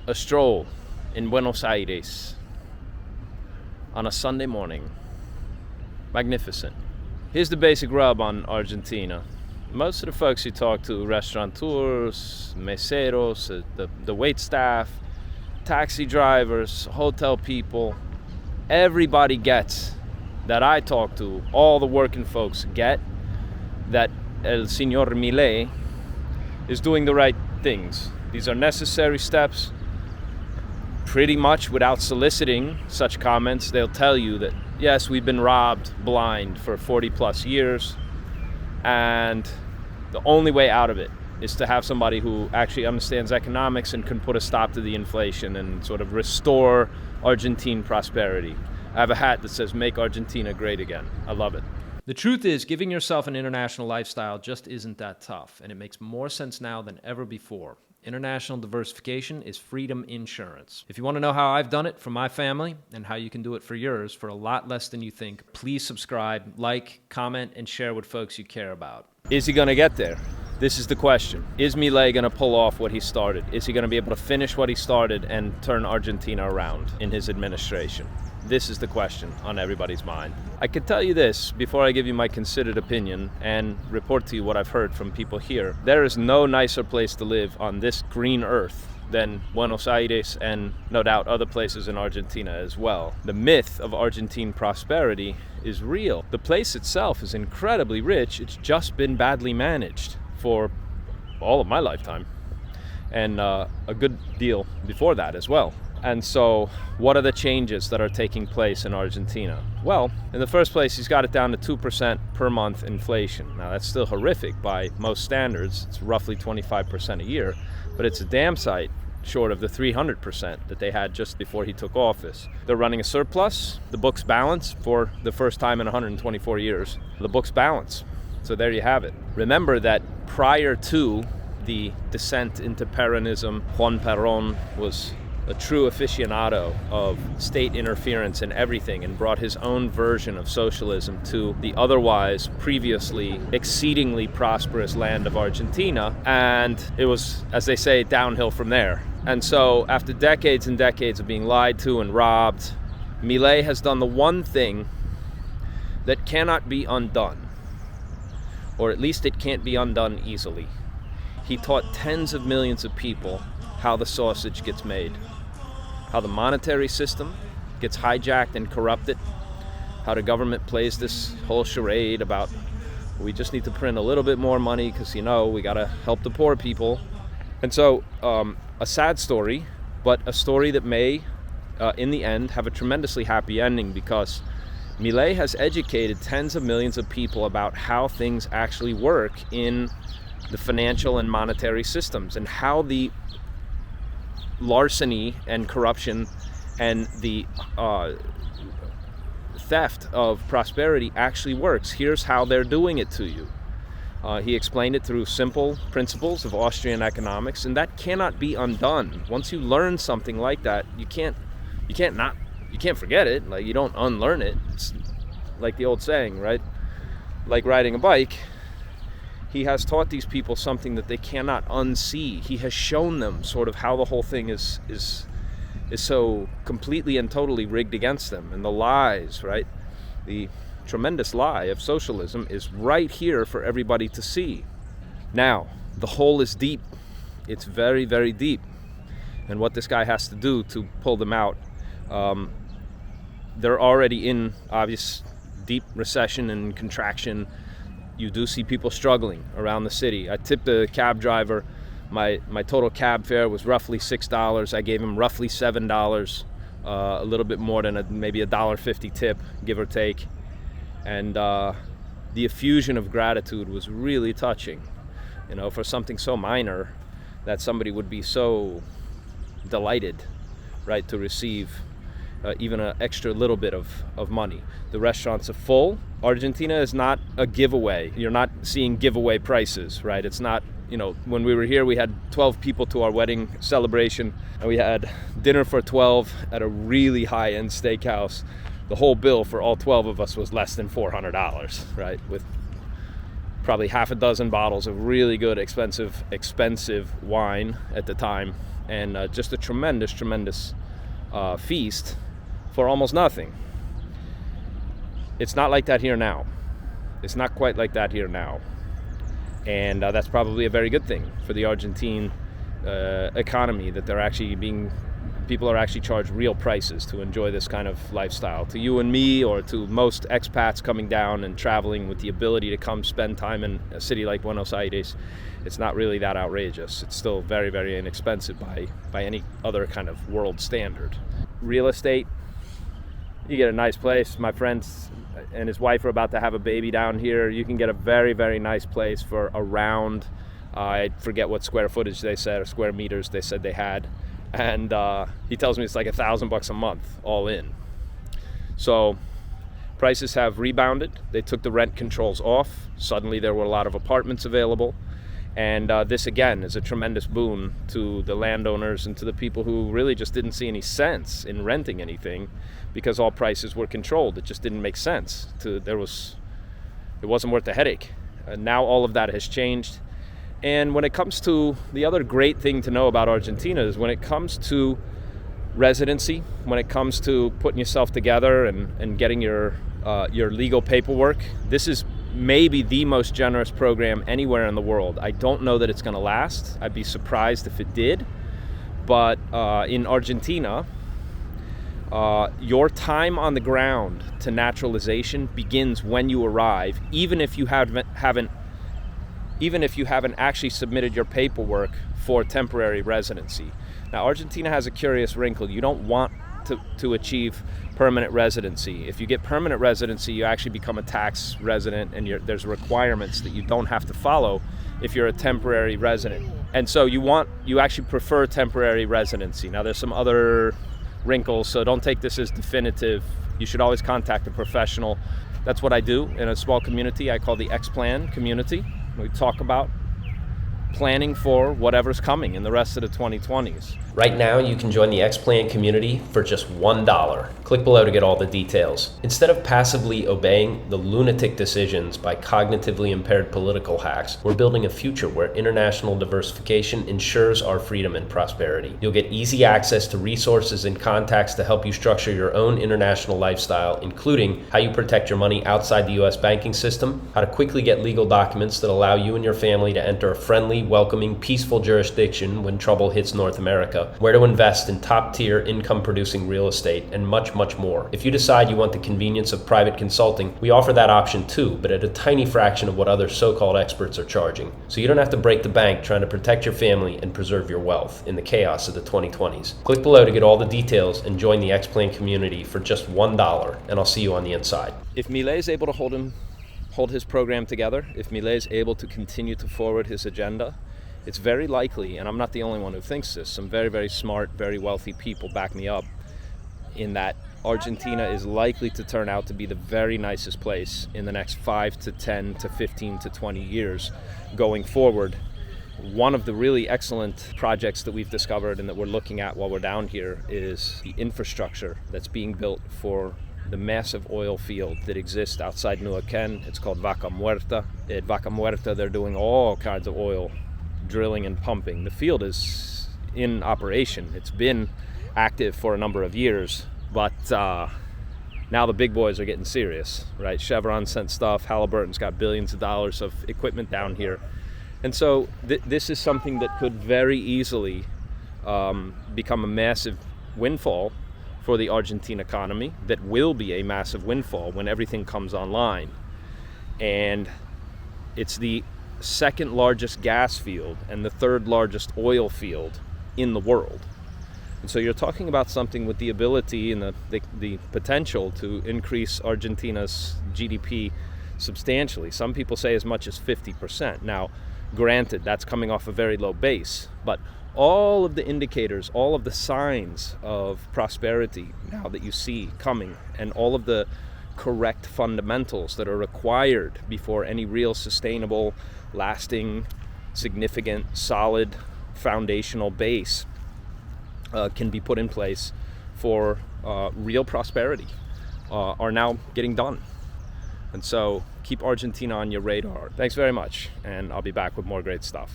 a stroll in Buenos Aires on a Sunday morning. Magnificent. Here's the basic rub on Argentina. Most of the folks you talk to, restaurateurs, meseros, the wait staff, taxi drivers, hotel people, everybody gets that I talk to, all the working folks get that El Señor Milei is doing the right things. These are necessary steps. Pretty much without soliciting such comments, they'll tell you that, yes, we've been robbed blind for 40 plus years, and the only way out of it is to have somebody who actually understands economics and can put a stop to the inflation and sort of restore Argentine prosperity. I have a hat that says, "Make Argentina great again." I love it. The truth is, giving yourself an international lifestyle just isn't that tough, and it makes more sense now than ever before. International diversification is freedom insurance. If you want to know how I've done it for my family and how you can do it for yours for a lot less than you think, please subscribe, like, comment, and share with folks you care about. Is he going to get there? This is the question. Is Milei going to pull off what he started? Is he going to be able to finish what he started and turn Argentina around in his administration? This is the question on everybody's mind. I can tell you this before I give you my considered opinion and report to you what I've heard from people here. There is no nicer place to live on this green earth than Buenos Aires and no doubt other places in Argentina as well. The myth of Argentine prosperity is real. The place itself is incredibly rich. It's just been badly managed for all of my lifetime and a good deal before that as well. And so what are the changes that are taking place in Argentina? Well, in the first place, he's got it down to 2% per month inflation. Now, that's still horrific by most standards. It's roughly 25% a year, but it's a damn sight short of the 300% that they had just before he took office. They're running a surplus. The books balance for the first time in 124 years. The books balance. So there you have it. Remember that prior to the descent into Peronism, Juan Perón was a true aficionado of state interference in everything and brought his own version of socialism to the otherwise previously exceedingly prosperous land of Argentina. And it was, as they say, downhill from there. And so after decades and decades of being lied to and robbed, Milei has done the one thing that cannot be undone, or at least it can't be undone easily. He taught tens of millions of people how the sausage gets made, how the monetary system gets hijacked and corrupted, how the government plays this whole charade about we just need to print a little bit more money because, we got to help the poor people. And so a sad story, but a story that may, in the end, have a tremendously happy ending because Milei has educated tens of millions of people about how things actually work in the financial and monetary systems and how the larceny and corruption and the theft of prosperity actually works. Here's how they're doing it to you. He explained it through simple principles of Austrian economics, and that cannot be undone. Once you learn something like that, you can't forget it. Like, you don't unlearn it. It's like the old saying, right? Like riding a bike. He has taught these people something that they cannot unsee. He has shown them sort of how the whole thing is so completely and totally rigged against them. And the lies, right? The tremendous lie of socialism is right here for everybody to see. Now, the hole is deep. It's very, very deep. And what this guy has to do to pull them out, they're already in obvious deep recession and contraction. You do see people struggling around the city. I tipped a cab driver. My total cab fare was roughly $6. I gave him roughly $7, a little bit more than maybe $1.50 tip, give or take. And the effusion of gratitude was really touching, for something so minor that somebody would be so delighted, right, to receive even an extra little bit of money. The restaurants are full. Argentina is not a giveaway. You're not seeing giveaway prices, right? It's not, when we were here, we had 12 people to our wedding celebration, and we had dinner for 12 at a really high-end steakhouse. The whole bill for all 12 of us was less than $400, right? With probably half a dozen bottles of really good, expensive wine at the time. and just a tremendous feast for almost nothing. It's not like that here now. It's not quite like that here now. And that's probably a very good thing for the Argentine economy, that people are actually charged real prices to enjoy this kind of lifestyle. To you and me, or to most expats coming down and traveling with the ability to come spend time in a city like Buenos Aires, it's not really that outrageous. It's still very, very inexpensive by any other kind of world standard. Real estate, you get a nice place. My friends and his wife are about to have a baby down here. You can get a very, very nice place for around, I forget what square footage they said, or square meters they said they had. And he tells me it's like $1,000 a month all in. So prices have rebounded. They took the rent controls off. Suddenly there were a lot of apartments available. And this again is a tremendous boon to the landowners and to the people who really just didn't see any sense in renting anything, because all prices were controlled. It just didn't make sense. It wasn't worth the headache. Now all of that has changed. And when it comes to the other great thing to know about Argentina is when it comes to residency, when it comes to putting yourself together and getting your legal paperwork, this is maybe the most generous program anywhere in the world. I don't know that it's going to last. I'd be surprised if it did. But in Argentina, your time on the ground to naturalization begins when you arrive, even if you haven't actually submitted your paperwork for temporary residency. Now, Argentina has a curious wrinkle. You don't want to achieve permanent residency. If you get permanent residency, you actually become a tax resident, and there's requirements that you don't have to follow if you're a temporary resident. And so you actually prefer temporary residency. Now, there's some other wrinkles, so don't take this as definitive. You should always contact a professional. That's what I do in a small community I call the X-Plan community. We talk about planning for whatever's coming in the rest of the 2020s. Right now, you can join the X-Plan community for just $1. Click below to get all the details. Instead of passively obeying the lunatic decisions by cognitively impaired political hacks, we're building a future where international diversification ensures our freedom and prosperity. You'll get easy access to resources and contacts to help you structure your own international lifestyle, including how you protect your money outside the U.S. banking system, how to quickly get legal documents that allow you and your family to enter a friendly, welcoming, peaceful jurisdiction when trouble hits North America, where to invest in top-tier income-producing real estate, and much, much more. If you decide you want the convenience of private consulting, we offer that option too, but at a tiny fraction of what other so-called experts are charging. So you don't have to break the bank trying to protect your family and preserve your wealth in the chaos of the 2020s. Click below to get all the details and join the X-Plan community for just $1, and I'll see you on the inside. If Milei is able to hold his program together, if Milei is able to continue to forward his agenda, it's very likely, and I'm not the only one who thinks this, some very, very smart, very wealthy people back me up, in that Argentina is likely to turn out to be the very nicest place in the next 5 to 10 to 15 to 20 years going forward. One of the really excellent projects that we've discovered and that we're looking at while we're down here is the infrastructure that's being built for the massive oil field that exists outside Neuquén. It's called Vaca Muerta. At Vaca Muerta, they're doing all kinds of oil drilling and pumping. The field is in operation. It's been active for a number of years, but now the big boys are getting serious, right? Chevron sent stuff. Halliburton's got billions of dollars of equipment down here. And so this is something that could very easily become a massive windfall for the Argentine economy, that will be a massive windfall when everything comes online. And it's the second largest gas field and the third largest oil field in the world. And so you're talking about something with the ability and the potential to increase Argentina's GDP substantially. Some people say as much as 50%. Now, granted, that's coming off a very low base, but all of the indicators, all of the signs of prosperity now that you see coming, and all of the correct fundamentals that are required before any real sustainable, lasting, significant, solid foundational base can be put in place for real prosperity, are now getting done. And so keep Argentina on your radar. Thanks very much, and I'll be back with more great stuff.